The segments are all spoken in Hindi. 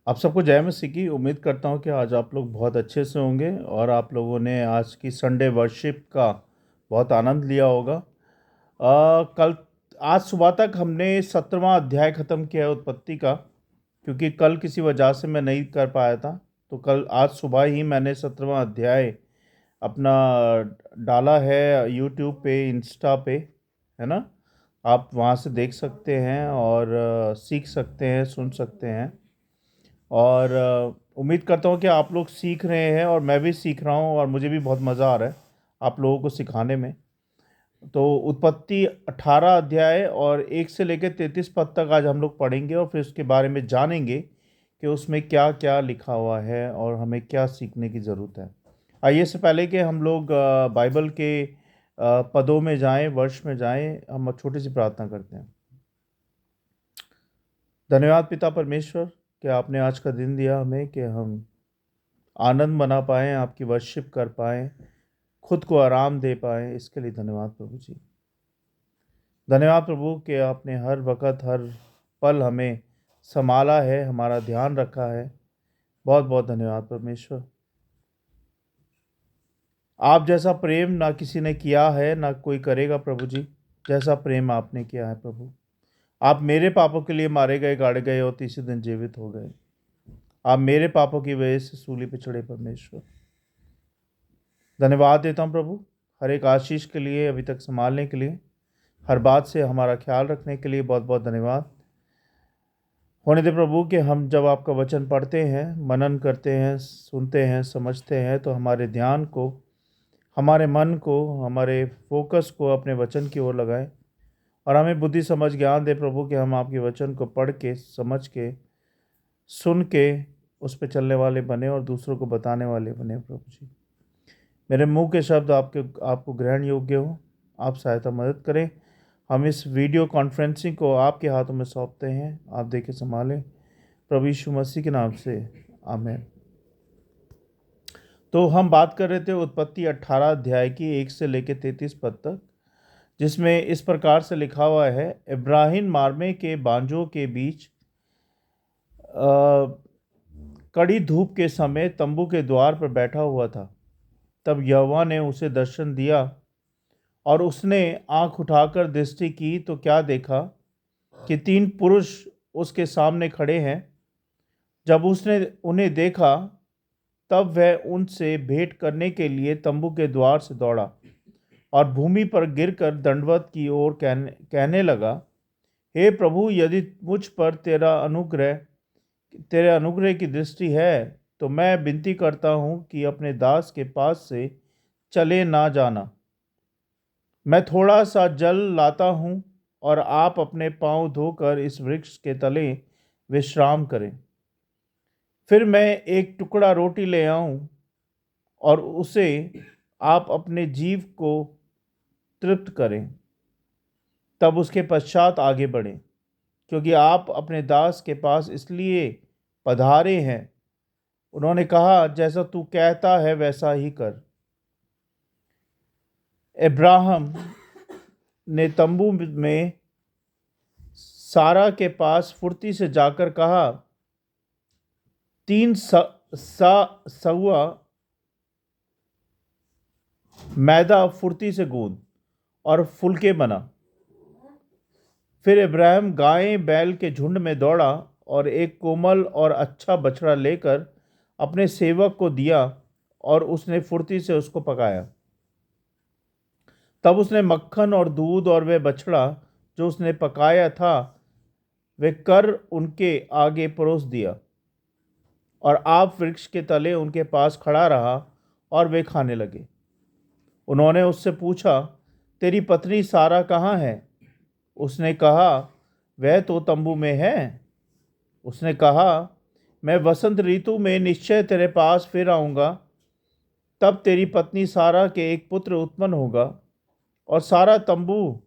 आप सबको जय मसीह की। उम्मीद करता हूँ कि आज आप लोग बहुत अच्छे से होंगे और आप लोगों ने आज की संडे वर्शिप का बहुत आनंद लिया होगा। कल आज सुबह तक हमने 17वां अध्याय ख़त्म किया है उत्पत्ति का, क्योंकि कल किसी वजह से मैं नहीं कर पाया था। तो कल आज सुबह ही मैंने 17वां अध्याय अपना डाला है यूट्यूब पे, इंस्टा पे, है ना। आप वहाँ से देख सकते हैं और सीख सकते हैं, सुन सकते हैं। और उम्मीद करता हूँ कि आप लोग सीख रहे हैं और मैं भी सीख रहा हूँ और मुझे भी बहुत मज़ा आ रहा है आप लोगों को सिखाने में। तो उत्पत्ति 18 अध्याय और 1 से लेकर 33 पद तक आज हम लोग पढ़ेंगे और फिर उसके बारे में जानेंगे कि उसमें क्या क्या लिखा हुआ है और हमें क्या सीखने की ज़रूरत है। आइए, इससे पहले कि हम लोग बाइबल के पदों में जाएं, वर्ष में जाएं, हम छोटी सी प्रार्थना करते हैं। धन्यवाद पिता परमेश्वर कि आपने आज का दिन दिया हमें, कि हम आनंद मना पाएँ, आपकी वर्शिप कर पाएँ, खुद को आराम दे पाएँ। इसके लिए धन्यवाद प्रभु जी। धन्यवाद प्रभु कि आपने हर वक्त हर पल हमें संभाला है, हमारा ध्यान रखा है। बहुत बहुत धन्यवाद परमेश्वर। आप जैसा प्रेम ना किसी ने किया है, ना कोई करेगा प्रभु जी, जैसा प्रेम आपने किया है प्रभु। आप मेरे पापों के लिए मारे गए, गाड़े गए और तीसरे दिन जीवित हो गए। आप मेरे पापों की वजह से सूली पे चढ़े परमेश्वर। धन्यवाद देता हूँ प्रभु, हर एक आशीष के लिए, अभी तक संभालने के लिए, हर बात से हमारा ख्याल रखने के लिए बहुत बहुत धन्यवाद। होने दे प्रभु कि हम जब आपका वचन पढ़ते हैं, मनन करते हैं, सुनते हैं, समझते हैं, तो हमारे ध्यान को, हमारे मन को, हमारे फोकस को अपने वचन की ओर लगाएं और हमें बुद्धि समझ ज्ञान दे प्रभु कि हम आपके वचन को पढ़ के, समझ के, सुन के उस पर चलने वाले बने और दूसरों को बताने वाले बने प्रभु जी। मेरे मुंह के शब्द आपको ग्रहण योग्य हो। आप सहायता मदद करें। हम इस वीडियो कॉन्फ्रेंसिंग को आपके हाथों में सौंपते हैं, आप देखे संभालें, प्रभु यीशु मसीह के नाम से, आमीन। तो हम बात कर रहे थे उत्पत्ति 18 अध्याय की 1 से लेकर 33 पद तक, जिसमें इस प्रकार से लिखा हुआ है। इब्राहिम मार्मे के बांजों के बीच कड़ी धूप के समय तंबू के द्वार पर बैठा हुआ था। तब यहोवा ने उसे दर्शन दिया और उसने आंख उठाकर दृष्टि की तो क्या देखा कि 3 पुरुष उसके सामने खड़े हैं। जब उसने उन्हें देखा तब वह उनसे भेंट करने के लिए तंबू के द्वार से दौड़ा और भूमि पर गिरकर दंडवत की ओर कहने लगा, हे प्रभु, यदि मुझ पर तेरे अनुग्रह की दृष्टि है तो मैं विनती करता हूँ कि अपने दास के पास से चले ना जाना। मैं थोड़ा सा जल लाता हूँ और आप अपने पांव धोकर इस वृक्ष के तले विश्राम करें। फिर मैं एक टुकड़ा रोटी ले आऊं और उसे आप अपने जीव को तृप्त करें, तब उसके पश्चात आगे बढ़ें, क्योंकि आप अपने दास के पास इसलिए पधारे हैं। उन्होंने कहा, जैसा तू कहता है वैसा ही कर। अब्राहम ने तंबू में सारा के पास फुर्ती से जाकर कहा, 3 सौआ मैदा फुर्ती से गूंद और फुलके बना। फिर इब्राहिम गाय बैल के झुंड में दौड़ा और एक कोमल और अच्छा बछड़ा लेकर अपने सेवक को दिया और उसने फुर्ती से उसको पकाया। तब उसने मक्खन और दूध और वह बछड़ा जो उसने पकाया था वे कर उनके आगे परोस दिया और आप वृक्ष के तले उनके पास खड़ा रहा और वे खाने लगे। उन्होंने उससे पूछा, तेरी पत्नी सारा कहाँ है? उसने कहा, वह तो तंबू में है। उसने कहा, मैं वसंत ऋतु में निश्चय तेरे पास फिर आऊँगा, तब तेरी पत्नी सारा के एक पुत्र उत्पन्न होगा। और सारा तंबू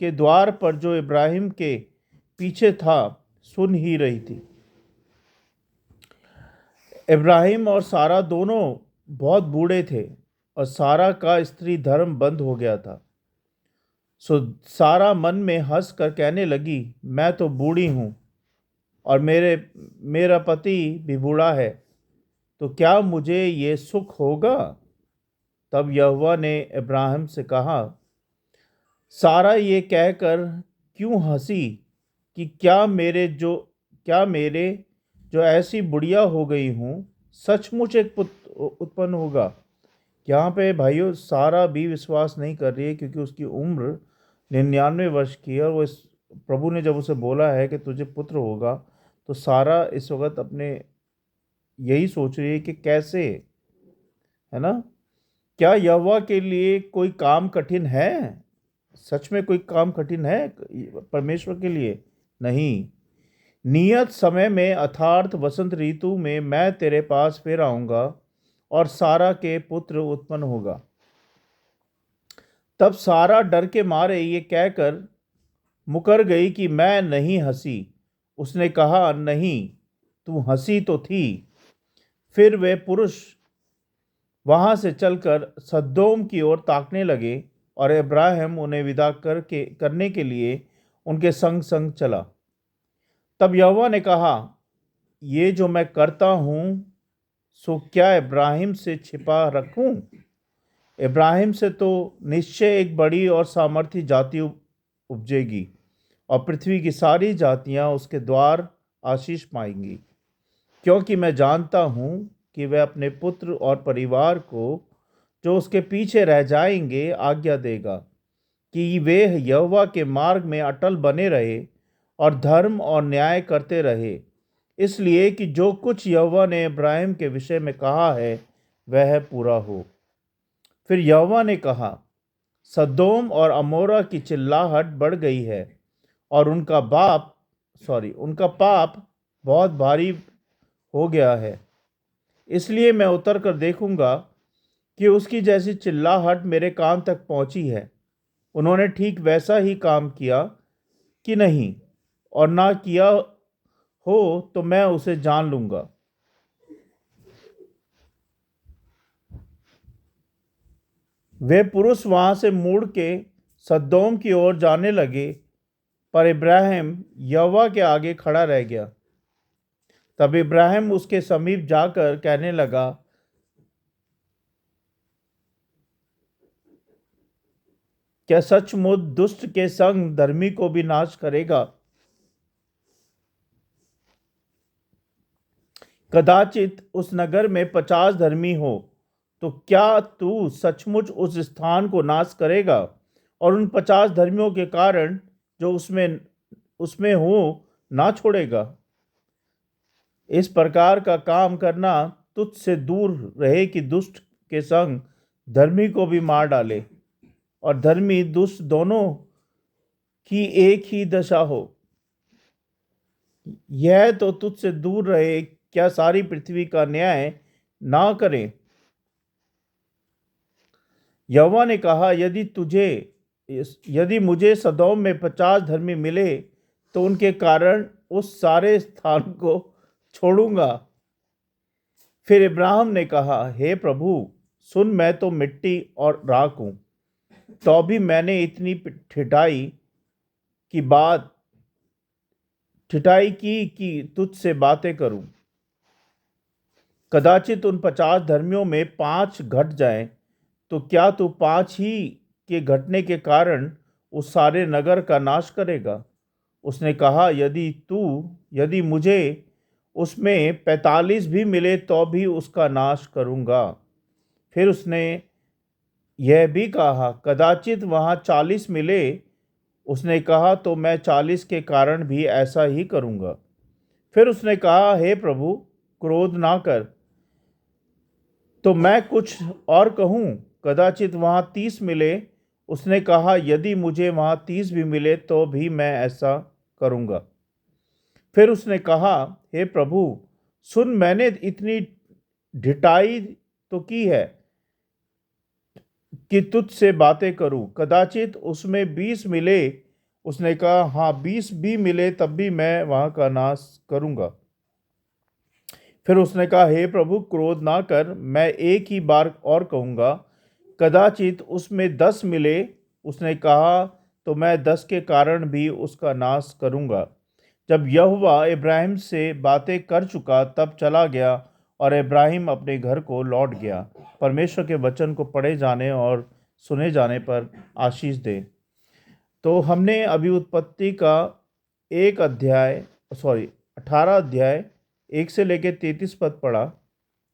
के द्वार पर जो इब्राहिम के पीछे था सुन ही रही थी। इब्राहिम और सारा दोनों बहुत बूढ़े थे और सारा का स्त्री धर्म बंद हो गया था। सो सारा मन में हंस कर कहने लगी, मैं तो बूढ़ी हूँ और मेरा पति भी बूढ़ा है, तो क्या मुझे ये सुख होगा? तब यहोवा ने इब्राहिम से कहा, सारा ये कहकर क्यों हंसी कि क्या मेरे जो ऐसी बुढ़िया हो गई हूँ, सचमुच एक पुत्र उत्पन्न होगा? यहाँ पे भाइयों सारा भी विश्वास नहीं कर रही है, क्योंकि उसकी उम्र 99 वर्ष की है। और वो इस प्रभु ने जब उसे बोला है कि तुझे पुत्र होगा, तो सारा इस वक्त अपने यही सोच रही है कि कैसे, है ना? क्या यहोवा के लिए कोई काम कठिन है? सच में कोई काम कठिन है परमेश्वर के लिए? नहीं। नियत समय में अर्थात वसंत ऋतु में मैं तेरे पास फिर आऊंगा और सारा के पुत्र उत्पन्न होगा। तब सारा डर के मारे ये कहकर मुकर गई कि मैं नहीं हंसी। उसने कहा, नहीं, तू हंसी तो थी। फिर वे पुरुष वहां से चलकर सदोम की ओर ताकने लगे और इब्राहिम उन्हें विदा करने के लिए उनके संग संग चला। तब यहोवा ने कहा, ये जो मैं करता हूँ सो क्या इब्राहिम से छिपा रखूं? इब्राहिम से तो निश्चय एक बड़ी और सामर्थी जाति उपजेगी, और पृथ्वी की सारी जातियां उसके द्वार आशीष पाएंगी। क्योंकि मैं जानता हूँ कि वह अपने पुत्र और परिवार को जो उसके पीछे रह जाएंगे आज्ञा देगा कि वे यहोवा के मार्ग में अटल बने रहे और धर्म और न्याय करते रहे, इसलिए कि जो कुछ यहोवा ने इब्राहिम के विषय में कहा है वह पूरा हो। फिर यहोवा ने कहा, सदोम और अमोरा की चिल्लाहट बढ़ गई है और उनका पाप बहुत भारी हो गया है। इसलिए मैं उतर कर देखूंगा कि उसकी जैसी चिल्लाहट मेरे कान तक पहुंची है। उन्होंने ठीक वैसा ही काम किया कि नहीं, और ना किया हो तो मैं उसे जान लूंगा। वे पुरुष वहां से मुड़ के सदोम की ओर जाने लगे, पर इब्राहिम यहोवा के आगे खड़ा रह गया। तब इब्राहिम उसके समीप जाकर कहने लगा, क्या सचमुच दुष्ट के संग धर्मी को भी नाश करेगा? कदाचित उस नगर में 50 धर्मी हो, तो क्या तू सचमुच उस स्थान को नाश करेगा और उन 50 धर्मियों के कारण जो उसमें उसमें हो ना छोड़ेगा? इस प्रकार का काम करना तुझसे दूर रहे कि दुष्ट के संग धर्मी को भी मार डाले और धर्मी दुष्ट दोनों की एक ही दशा हो। यह तो तुझसे दूर रहे, क्या सारी पृथ्वी का न्याय ना करें? यहोवा ने कहा, यदि मुझे सदोम में 50 धर्मी मिले तो उनके कारण उस सारे स्थान को छोड़ूंगा। फिर इब्राहिम ने कहा, हे प्रभु सुन, मैं तो मिट्टी और राख हूं, तो भी मैंने इतनी ठिठाई की कि तुझसे बातें करूं। कदाचित उन 50 धर्मियों में 5 घट जाएं, तो क्या तू 5 ही के घटने के कारण उस सारे नगर का नाश करेगा? उसने कहा, यदि मुझे उसमें 45 भी मिले तो भी उसका नाश करूंगा। फिर उसने यह भी कहा, कदाचित वहां 40 मिले। उसने कहा, तो मैं 40 के कारण भी ऐसा ही करूंगा। फिर उसने कहा, हे प्रभु क्रोध ना कर, तो मैं कुछ और कहूं, कदाचित वहां 30 मिले। उसने कहा, यदि मुझे वहां 30 भी मिले तो भी मैं ऐसा करूंगा। फिर उसने कहा, हे प्रभु सुन, मैंने इतनी ढिठाई तो की है कि तुझसे बातें करूं, कदाचित उसमें 20 मिले। उसने कहा, हाँ, 20 भी मिले तब भी मैं वहां का नाश करूंगा। फिर उसने कहा, हे प्रभु क्रोध ना कर, मैं एक ही बार और कहूंगा, कदाचित उसमें 10 मिले। उसने कहा, तो मैं 10 के कारण भी उसका नाश करूंगा। जब यहोवा इब्राहिम से बातें कर चुका तब चला गया और इब्राहिम अपने घर को लौट गया। परमेश्वर के वचन को पढ़े जाने और सुने जाने पर आशीष दे। तो हमने अभी उत्पत्ति का 18 अध्याय 1 से लेकर 33 पद पढ़ा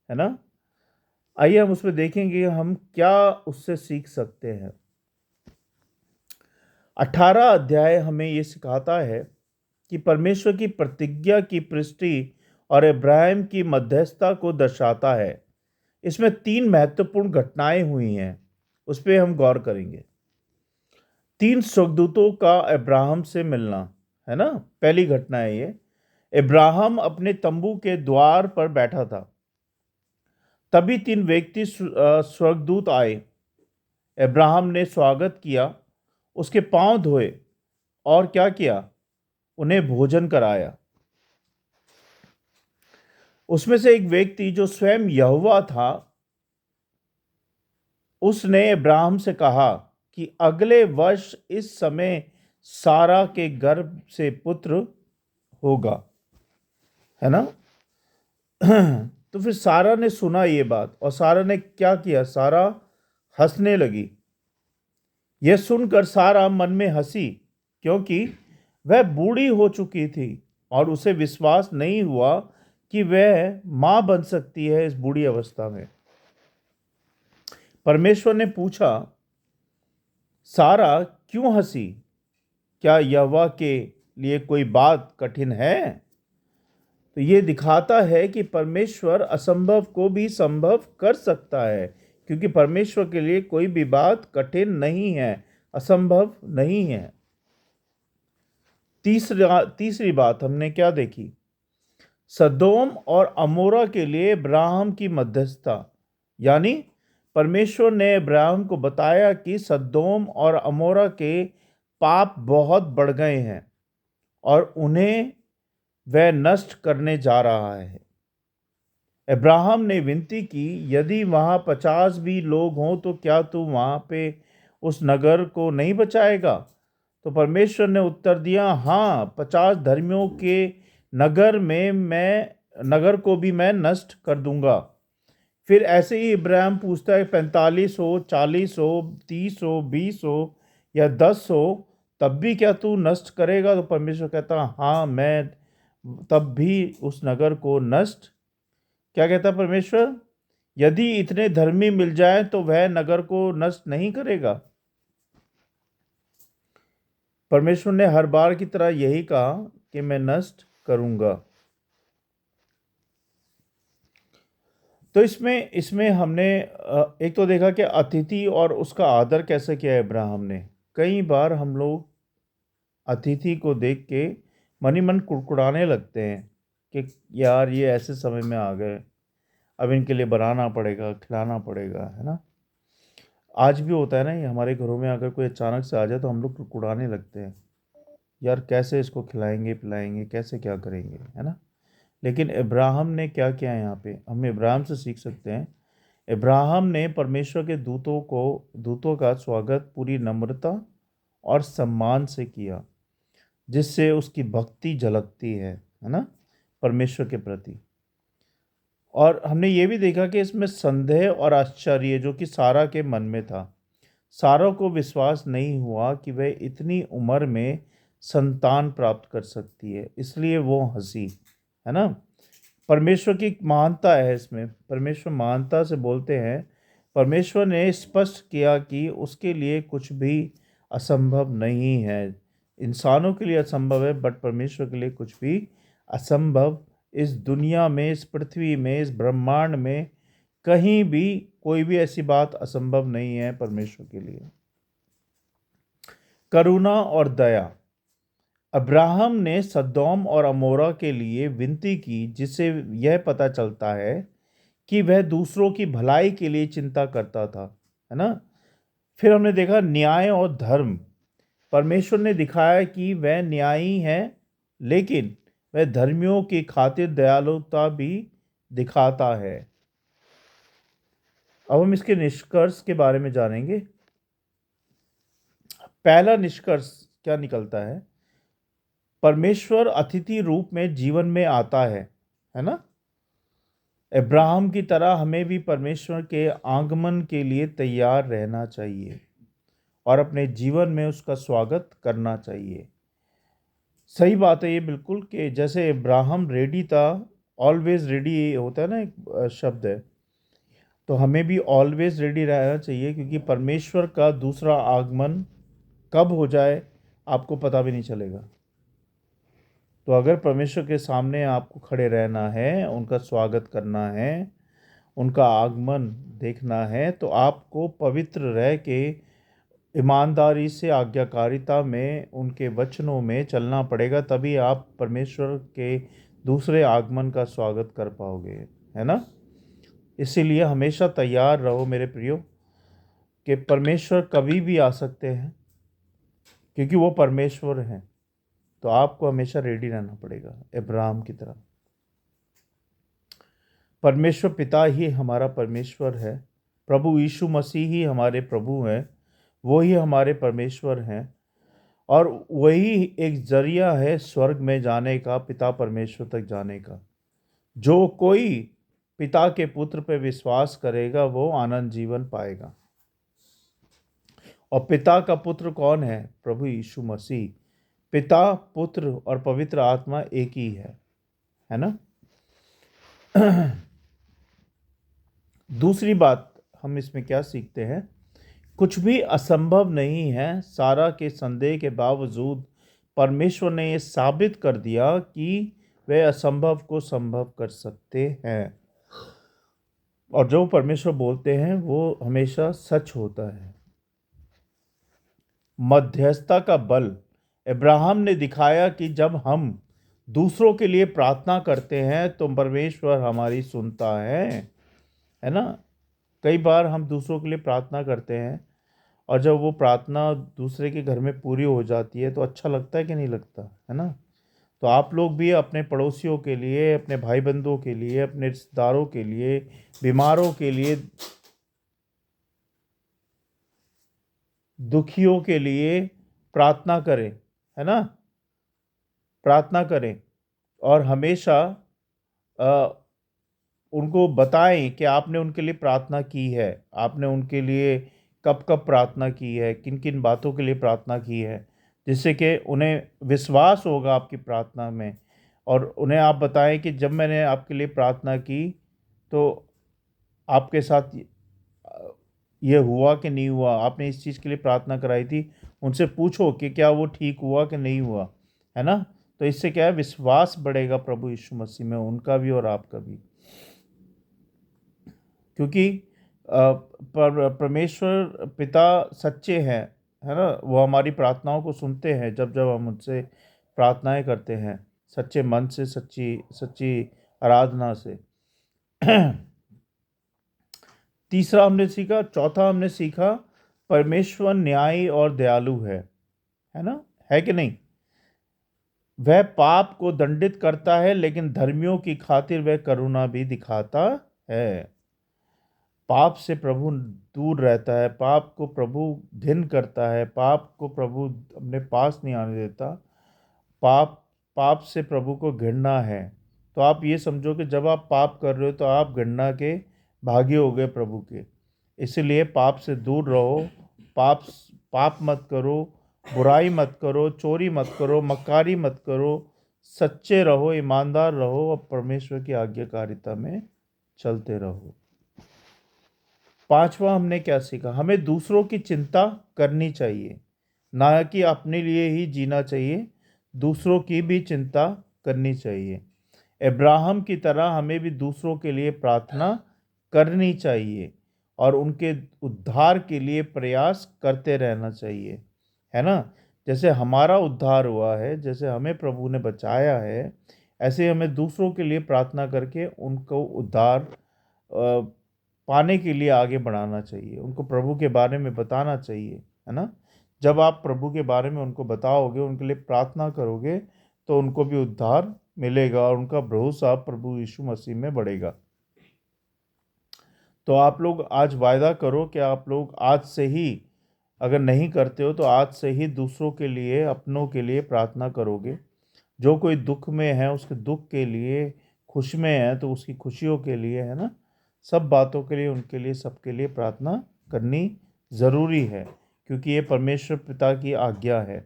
है ना। आइए हम उसमें देखेंगे हम क्या उससे सीख सकते हैं। 18 अध्याय हमें ये सिखाता है कि परमेश्वर की प्रतिज्ञा की पुष्टि और इब्राहिम की मध्यस्थता को दर्शाता है। इसमें 3 महत्वपूर्ण घटनाएं हुई हैं, उस पर हम गौर करेंगे। 3 स्वर्गदूतों का इब्राहिम से मिलना है ना। पहली घटना है ये, इब्राहिम अपने तंबू के द्वार पर बैठा था, तभी 3 व्यक्ति स्वर्गदूत आए। इब्राहिम ने स्वागत किया, उसके पांव धोए और क्या किया, उन्हें भोजन कराया। उसमें से एक व्यक्ति जो स्वयं यहोवा था, उसने इब्राहिम से कहा कि अगले वर्ष इस समय सारा के गर्भ से पुत्र होगा, है ना। तो फिर सारा ने सुना ये बात और सारा ने क्या किया, सारा हंसने लगी। यह सुनकर सारा मन में हंसी, क्योंकि वह बूढ़ी हो चुकी थी और उसे विश्वास नहीं हुआ कि वह मां बन सकती है इस बूढ़ी अवस्था में। परमेश्वर ने पूछा, सारा क्यों हंसी? क्या यहोवा के लिए कोई बात कठिन है? तो ये दिखाता है कि परमेश्वर असंभव को भी संभव कर सकता है, क्योंकि परमेश्वर के लिए कोई भी बात कठिन नहीं है, असंभव नहीं है। तीसरी बात हमने क्या देखी, सदोम और अमोरा के लिए इब्राहिम की मध्यस्थता। यानी परमेश्वर ने इब्राहिम को बताया कि सदोम और अमोरा के पाप बहुत बढ़ गए हैं और उन्हें वह नष्ट करने जा रहा है। इब्राहिम ने विनती की, यदि वहाँ 50 भी लोग हों तो क्या तू वहाँ पे उस नगर को नहीं बचाएगा? तो परमेश्वर ने उत्तर दिया, हाँ, 50 धर्मियों के नगर को भी मैं नष्ट कर दूंगा। फिर ऐसे ही इब्राहिम पूछता है, 45 हो, 40 हो, 30 हो, 20 हो या 10 हो, तब भी क्या तू नष्ट करेगा? तो परमेश्वर कहता, हाँ, मैं तब भी उस नगर को नष्ट, क्या कहता परमेश्वर, यदि इतने धर्मी मिल जाए तो वह नगर को नष्ट नहीं करेगा। परमेश्वर ने हर बार की तरह यही कहा कि मैं नष्ट करूंगा। तो इसमें इसमें हमने एक तो देखा कि अतिथि और उसका आदर कैसे किया इब्राहिम ने। कई बार हम लोग अतिथि को देख के मन ही मन कुड़कुड़ाने लगते हैं कि यार ये ऐसे समय में आ गए, अब इनके लिए बनाना पड़ेगा, खिलाना पड़ेगा, है ना। आज भी होता है ना, ये हमारे घरों में अगर कोई अचानक से आ जाए तो हम लोग कुड़कुड़ाने लगते हैं, यार कैसे इसको खिलाएंगे पिलाएंगे, कैसे क्या करेंगे, है ना। लेकिन इब्राहिम ने क्या किया, यहाँ पे हम इब्राहिम से सीख सकते हैं। इब्राहिम ने परमेश्वर के दूतों का स्वागत पूरी नम्रता और सम्मान से किया, जिससे उसकी भक्ति झलकती है ना, परमेश्वर के प्रति। और हमने ये भी देखा कि इसमें संदेह और आश्चर्य जो कि सारा के मन में था। सारा को विश्वास नहीं हुआ कि वह इतनी उम्र में संतान प्राप्त कर सकती है, इसलिए वो हंसी, है ना। परमेश्वर की महानता है इसमें, परमेश्वर महानता से बोलते हैं। परमेश्वर ने स्पष्ट किया कि उसके लिए कुछ भी असंभव नहीं है। इंसानों के लिए असंभव है, बट परमेश्वर के लिए कुछ भी असंभव इस दुनिया में, इस पृथ्वी में, इस ब्रह्मांड में कहीं भी कोई भी ऐसी बात असंभव नहीं है परमेश्वर के लिए। करुणा और दया। अब्राहम ने सदोम और अमोरा के लिए विनती की, जिससे यह पता चलता है कि वह दूसरों की भलाई के लिए चिंता करता था, है ना। फिर हमने देखा न्याय और धर्म। परमेश्वर ने दिखाया कि वह न्यायी है, लेकिन वह धर्मियों की खातिर दयालुता भी दिखाता है। अब हम इसके निष्कर्ष के बारे में जानेंगे। पहला निष्कर्ष क्या निकलता है, परमेश्वर अतिथि रूप में जीवन में आता है ना। अब्राहम की तरह हमें भी परमेश्वर के आगमन के लिए तैयार रहना चाहिए और अपने जीवन में उसका स्वागत करना चाहिए। सही बात है ये बिल्कुल, कि जैसे अब्राहम रेडी था, ऑलवेज रेडी होता है ना, एक शब्द है, तो हमें भी ऑलवेज रेडी रहना चाहिए, क्योंकि परमेश्वर का दूसरा आगमन कब हो जाए आपको पता भी नहीं चलेगा। तो अगर परमेश्वर के सामने आपको खड़े रहना है, उनका स्वागत करना है, उनका आगमन देखना है, तो आपको पवित्र रह के ईमानदारी से आज्ञाकारिता में उनके वचनों में चलना पड़ेगा, तभी आप परमेश्वर के दूसरे आगमन का स्वागत कर पाओगे, है ना। इसीलिए हमेशा तैयार रहो मेरे प्रियो, कि परमेश्वर कभी भी आ सकते हैं, क्योंकि वो परमेश्वर हैं। तो आपको हमेशा रेडी रहना पड़ेगा अब्राहम की तरह। परमेश्वर पिता ही हमारा परमेश्वर है, प्रभु यीशु मसीह ही हमारे प्रभु हैं, वो ही हमारे परमेश्वर हैं, और वही एक जरिया है स्वर्ग में जाने का, पिता परमेश्वर तक जाने का। जो कोई पिता के पुत्र पे विश्वास करेगा वो आनंद जीवन पाएगा। और पिता का पुत्र कौन है? प्रभु यीशु मसीह। पिता, पुत्र और पवित्र आत्मा एक ही है ना। दूसरी बात हम इसमें क्या सीखते हैं? कुछ भी असंभव नहीं है। सारा के संदेह के बावजूद परमेश्वर ने यह साबित कर दिया कि वे असंभव को संभव कर सकते हैं, और जो परमेश्वर बोलते हैं वो हमेशा सच होता है। मध्यस्थता का बल अब्राहम ने दिखाया कि जब हम दूसरों के लिए प्रार्थना करते हैं तो परमेश्वर हमारी सुनता है ना। कई बार हम दूसरों के लिए प्रार्थना करते हैं, और जब वो प्रार्थना दूसरे के घर में पूरी हो जाती है तो अच्छा लगता है कि नहीं लगता, है ना। तो आप लोग भी अपने पड़ोसियों के लिए, अपने भाई बंधुओं के लिए, अपने रिश्तेदारों के लिए, बीमारों के लिए, दुखियों के लिए प्रार्थना करें, है ना। प्रार्थना करें और हमेशा उनको बताएं कि आपने उनके लिए प्रार्थना की है, आपने उनके लिए कब कब प्रार्थना की है, किन किन बातों के लिए प्रार्थना की है, जिससे कि उन्हें विश्वास होगा आपकी प्रार्थना में। और उन्हें आप बताएं कि जब मैंने आपके लिए प्रार्थना की तो आपके साथ ये हुआ कि नहीं हुआ, आपने इस चीज़ के लिए प्रार्थना कराई थी, उनसे पूछो कि क्या वो ठीक हुआ कि नहीं हुआ, है ना। तो इससे क्या है, विश्वास बढ़ेगा प्रभु यीशु मसीह में, उनका भी और आपका भी। क्योंकि परमेश्वर पिता सच्चे हैं, है ना। वो हमारी प्रार्थनाओं को सुनते हैं जब जब हम उनसे प्रार्थनाएं करते हैं, सच्चे मन से, सच्ची सच्ची आराधना से। तीसरा हमने सीखा, चौथा हमने सीखा, परमेश्वर न्यायी और दयालु है ना, है कि नहीं। वह पाप को दंडित करता है, लेकिन धर्मियों की खातिर वह करुणा भी दिखाता है। पाप से प्रभु दूर रहता है, पाप को प्रभु घिन करता है, पाप को प्रभु अपने पास नहीं आने देता। पाप से प्रभु को घृणा है। तो आप ये समझो कि जब आप पाप कर रहे हो तो आप घृणा के भागी हो गए प्रभु के। इसलिए पाप से दूर रहो, पाप मत करो, बुराई मत करो, चोरी मत करो, मक्कारी मत करो, सच्चे रहो, ईमानदार रहो और परमेश्वर की आज्ञाकारिता में चलते रहो। पांचवा हमने क्या सीखा? हमें दूसरों की चिंता करनी चाहिए, ना कि अपने लिए ही जीना चाहिए, दूसरों की भी चिंता करनी चाहिए। अब्राहम की तरह हमें भी दूसरों के लिए प्रार्थना करनी चाहिए और उनके उद्धार के लिए प्रयास करते रहना चाहिए, है ना। जैसे हमारा उद्धार हुआ है, जैसे हमें प्रभु ने बचाया है, ऐसे हमें दूसरों के लिए प्रार्थना करके उनको उद्धार पाने के लिए आगे बढ़ाना चाहिए, उनको प्रभु के बारे में बताना चाहिए, है ना। जब आप प्रभु के बारे में उनको बताओगे, उनके लिए प्रार्थना करोगे, तो उनको भी उद्धार मिलेगा और उनका भरोसा प्रभु यीशु मसीह में बढ़ेगा। तो आप लोग आज वायदा करो कि आप लोग आज से ही, अगर नहीं करते हो तो आज से ही दूसरों के लिए, अपनों के लिए प्रार्थना करोगे, जो कोई दुख में है उसके दुख के लिए, खुश में है तो उसकी खुशियों के लिए, है ना, सब बातों के लिए, उनके लिए, सबके लिए प्रार्थना करनी ज़रूरी है, क्योंकि ये परमेश्वर पिता की आज्ञा है।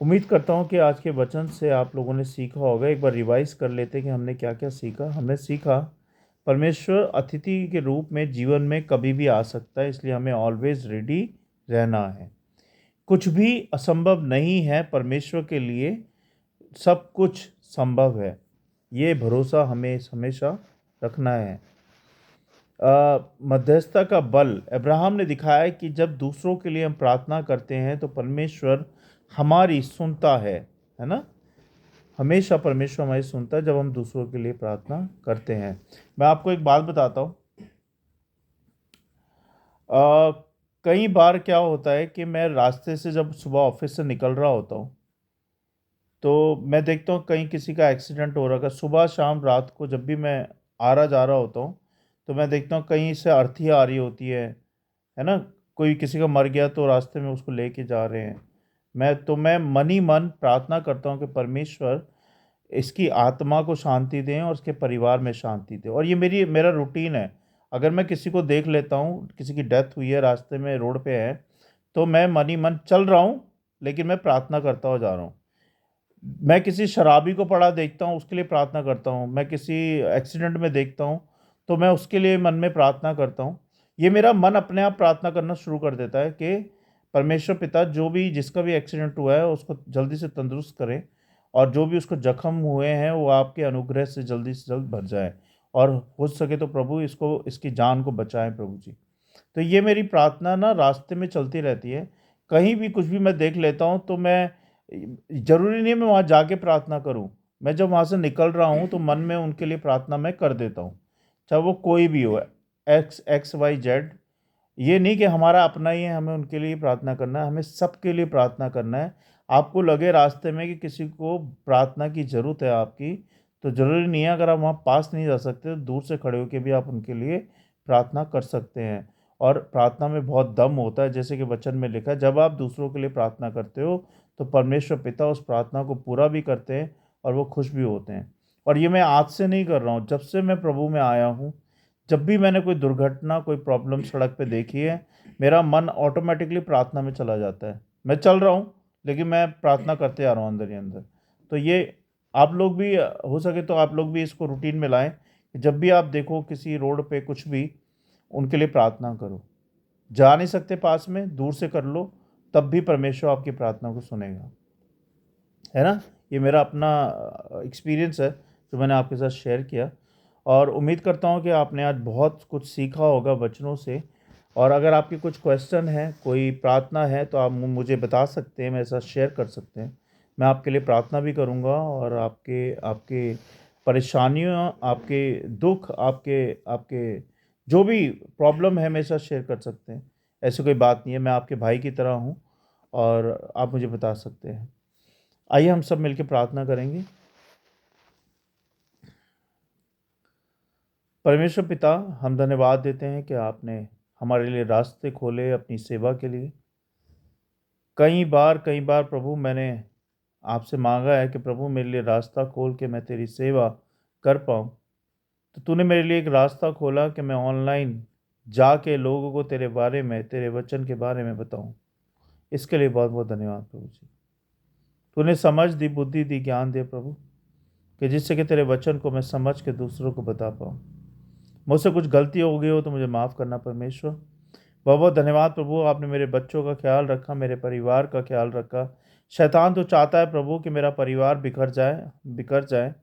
उम्मीद करता हूँ कि आज के वचन से आप लोगों ने सीखा होगा। एक बार रिवाइज कर लेते हैं कि हमने क्या क्या सीखा। हमने सीखा परमेश्वर अतिथि के रूप में जीवन में कभी भी आ सकता है, इसलिए हमें ऑलवेज रेडी रहना है। कुछ भी असंभव नहीं है परमेश्वर के लिए, सब कुछ संभव है, ये भरोसा हमें हमेशा रखना है। मध्यस्थता का बल अब्राहम ने दिखाया है कि जब दूसरों के लिए हम प्रार्थना करते हैं तो परमेश्वर हमारी सुनता है ना। हमेशा परमेश्वर हमारी सुनता है जब हम दूसरों के लिए प्रार्थना करते हैं। मैं आपको एक बात बताता हूँ। कई बार क्या होता है कि मैं रास्ते से जब सुबह ऑफिस से निकल रहा होता हूँ तो मैं देखता हूँ कहीं किसी का एक्सीडेंट हो रहा है। सुबह शाम रात को जब भी मैं आ रहा जा रहा होता हूँ तो मैं देखता हूँ कहीं से अर्थी आ रही होती है ना। कोई किसी का मर गया तो रास्ते में उसको लेके जा रहे हैं। मैं मन ही मन प्रार्थना करता हूँ कि परमेश्वर इसकी आत्मा को शांति दें और उसके परिवार में शांति दें। और ये मेरा रूटीन है। अगर मैं किसी को देख लेता हूँ, किसी की डेथ हुई है, रास्ते में रोड पे है, तो मैं मन ही मन चल रहा हूँ लेकिन मैं प्रार्थना करता हुआ जा रहा हूँ। मैं किसी शराबी को पड़ा देखता हूँ, उसके लिए प्रार्थना करता हूँ। मैं किसी एक्सीडेंट में देखता हूँ तो मैं उसके लिए मन में प्रार्थना करता हूँ। ये मेरा मन अपने आप प्रार्थना करना शुरू कर देता है कि परमेश्वर पिता जो भी जिसका भी एक्सीडेंट हुआ है उसको जल्दी से तंदुरुस्त करें, और जो भी उसको जख्म हुए हैं वो आपके अनुग्रह से जल्द भर जाए, और हो सके तो प्रभु इसको इसकी जान को बचाएं प्रभु जी। तो ये मेरी प्रार्थना ना रास्ते में चलती रहती है। कहीं भी कुछ भी मैं देख लेता हूँ तो मैं, ज़रूरी नहीं है मैं वहाँ जाके प्रार्थना करूँ। मैं जब वहाँ से निकल रहा हूँ तो मन में उनके लिए प्रार्थना मैं कर देता हूँ, चाहे वो कोई भी हो, एक्स एक्स वाई जेड। ये नहीं कि हमारा अपना ही है, हमें उनके लिए प्रार्थना करना है, हमें सबके लिए प्रार्थना करना है। आपको लगे रास्ते में कि किसी को प्रार्थना की ज़रूरत है आपकी, तो ज़रूरी नहीं है, अगर आप वहाँ पास नहीं जा सकते तो दूर से खड़े होकर भी आप उनके लिए प्रार्थना कर सकते हैं। और प्रार्थना में बहुत दम होता है, जैसे कि वचन में लिखा है, जब आप दूसरों के लिए प्रार्थना करते हो तो परमेश्वर पिता उस प्रार्थना को पूरा भी करते हैं और वो खुश भी होते हैं। और ये मैं आज से नहीं कर रहा हूँ, जब से मैं प्रभु में आया हूँ, जब भी मैंने कोई दुर्घटना, कोई प्रॉब्लम सड़क पे देखी है, मेरा मन ऑटोमेटिकली प्रार्थना में चला जाता है। मैं चल रहा हूँ लेकिन मैं प्रार्थना करते आ रहा हूँ अंदर ही अंदर। तो ये आप लोग भी, हो सके तो आप लोग भी इसको रूटीन में लाएं कि जब भी आप देखो किसी रोड पे कुछ भी, उनके लिए प्रार्थना करो। जा नहीं सकते पास में, दूर से कर लो, तब भी परमेश्वर आपकी प्रार्थना को सुनेगा, है ना। ये मेरा अपना एक्सपीरियंस है जो मैंने आपके साथ शेयर किया, और उम्मीद करता हूँ कि आपने आज बहुत कुछ सीखा होगा वचनों से। और अगर आपके कुछ क्वेश्चन हैं, कोई प्रार्थना है, तो आप मुझे बता सकते हैं, मेरे साथ शेयर कर सकते हैं। मैं आपके लिए प्रार्थना भी करूँगा, और आपके आपके परेशानियों, आपके दुख, आपके आपके जो भी प्रॉब्लम है मेरे साथ शेयर कर सकते हैं। ऐसी कोई बात नहीं है, मैं आपके भाई की तरह हूँ और आप मुझे बता सकते हैं। आइए हम सब मिलकर प्रार्थना करेंगे। परमेश्वर पिता, हम धन्यवाद देते हैं कि आपने हमारे लिए रास्ते खोले अपनी सेवा के लिए। कई बार प्रभु मैंने आपसे मांगा है कि प्रभु मेरे लिए रास्ता खोल के मैं तेरी सेवा कर पाऊँ। तो तूने मेरे लिए एक रास्ता खोला कि मैं ऑनलाइन जाके लोगों को तेरे बारे में, तेरे वचन के बारे में बताऊँ। इसके लिए बहुत बहुत धन्यवाद प्रभु जी। तूने समझ दी, बुद्धि दी, ज्ञान दे प्रभु, कि जिससे कि तेरे वचन को मैं समझ के दूसरों को बता पाऊँ। मुझसे कुछ गलती हो गई हो तो मुझे माफ़ करना परमेश्वर। बहुत बहुत धन्यवाद प्रभु, आपने मेरे बच्चों का ख्याल रखा, मेरे परिवार का ख्याल रखा। शैतान तो चाहता है प्रभु कि मेरा परिवार बिखर जाए,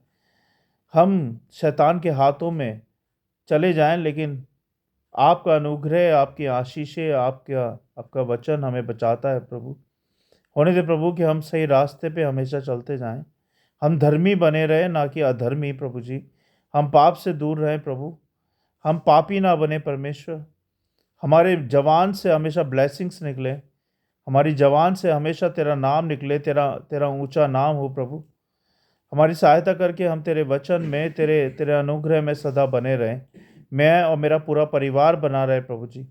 हम शैतान के हाथों में चले जाएं, लेकिन आपका अनुग्रह, आपकी आशीषें, आपका आपका वचन हमें बचाता है प्रभु। होने दे प्रभु कि हम सही रास्ते पे हमेशा चलते जाएं। हम धर्मी बने रहें, ना कि अधर्मी प्रभु जी। हम पाप से दूर रहें प्रभु, हम पापी ना बने परमेश्वर। हमारे जवान से हमेशा ब्लेसिंग्स निकले, हमारी जवान से हमेशा तेरा नाम निकले, तेरा तेरा ऊंचा नाम हो प्रभु। हमारी सहायता करके हम तेरे वचन में, तेरे तेरे अनुग्रह में सदा बने रहें। मैं और मेरा पूरा परिवार बना रहे प्रभु जी।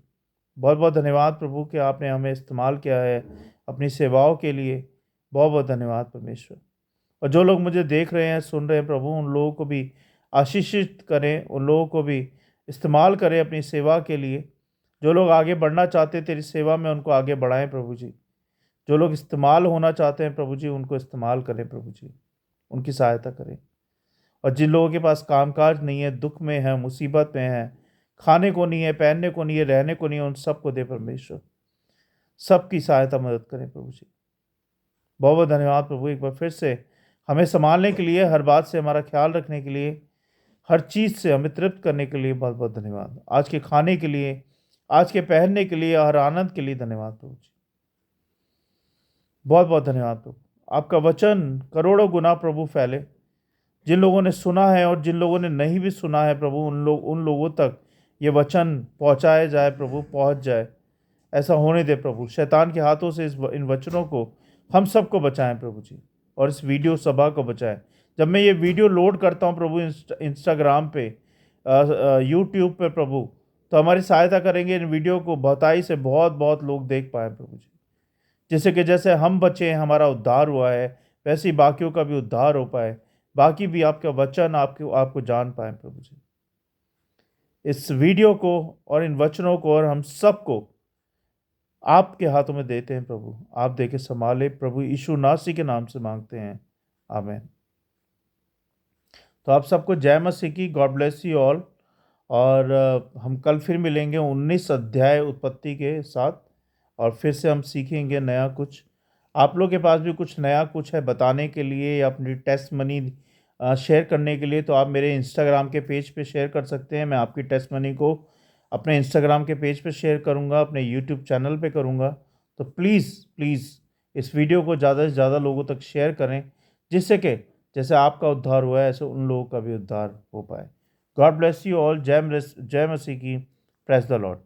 बहुत बहुत धन्यवाद प्रभु कि आपने हमें इस्तेमाल किया है अपनी सेवाओं के लिए। बहुत बहुत धन्यवाद परमेश्वर। और जो लोग मुझे देख रहे हैं, सुन रहे हैं प्रभु, उन लोगों को भी आशीषित करें, उन लोगों को भी इस्तेमाल करें अपनी सेवा के लिए। जो लोग आगे बढ़ना चाहते हैं तेरी सेवा में, उनको आगे बढ़ाएं प्रभु जी। जो लोग इस्तेमाल होना चाहते हैं प्रभु जी, उनको इस्तेमाल करें प्रभु जी, उनकी सहायता करें। और जिन लोगों के पास कामकाज नहीं है, दुख में है, मुसीबत में है, खाने को नहीं है, पहनने को नहीं है, रहने को नहीं है, उन सबको दे परमेश्वर। सबकी सहायता मदद करें प्रभु जी। बहुत बहुत धन्यवाद प्रभु, एक बार फिर से हमें संभालने के लिए, हर बात से हमारा ख्याल रखने के लिए, हर चीज़ से हमें तृप्त करने के लिए बहुत बहुत धन्यवाद। आज के खाने के लिए, आज के पहनने के लिए, हर आनंद के लिए धन्यवाद प्रभु जी। बहुत बहुत धन्यवाद प्रभु। आपका वचन करोड़ों गुना प्रभु फैले। जिन लोगों ने सुना है और जिन लोगों ने नहीं भी सुना है प्रभु, उन लोगों तक ये वचन पहुंचाया जाए प्रभु, पहुंच जाए। ऐसा होने दे प्रभु। शैतान के हाथों से इन वचनों को हम सबको बचाएं प्रभु जी, और इस वीडियो सभा को बचाएं। जब मैं ये वीडियो लोड करता हूं प्रभु इंस्टाग्राम पे, यूट्यूब पे प्रभु, तो हमारी सहायता करेंगे इन वीडियो को बहुताई से बहुत बहुत लोग देख पाए प्रभु जी। जिससे कि जैसे हम बचे हैं, हमारा उद्धार हुआ है, वैसे ही बाकियों का भी उद्धार हो पाए, बाकी भी आपका वचन आपको जान पाए प्रभु जी। इस वीडियो को और इन वचनों को और हम सबको आपके हाथों में देते हैं प्रभु। आप देके संभाले प्रभु, यीशु नासी के नाम से मांगते हैं, आमीन। तो आप सबको जय मसीह की। God bless you all. और हम कल फिर मिलेंगे 19 अध्याय उत्पत्ति के साथ, और फिर से हम सीखेंगे नया कुछ। आप लोग के पास भी कुछ नया कुछ है बताने के लिए या अपनी टेस्ट मनी शेयर करने के लिए, तो आप मेरे इंस्टाग्राम के पेज पे शेयर कर सकते हैं। मैं आपकी टेस्ट मनी को अपने इंस्टाग्राम के पेज पे शेयर करूंगा, अपने यूट्यूब चैनल पे करूंगा। तो प्लीज़ प्लीज़ इस वीडियो को ज़्यादा से ज़्यादा लोगों तक शेयर करें, जिससे कि जैसे आपका उद्धार हुआ है, ऐसे उन लोगों का भी उद्धार हो पाए। God bless you all. जय मसीह की। Praise the Lord.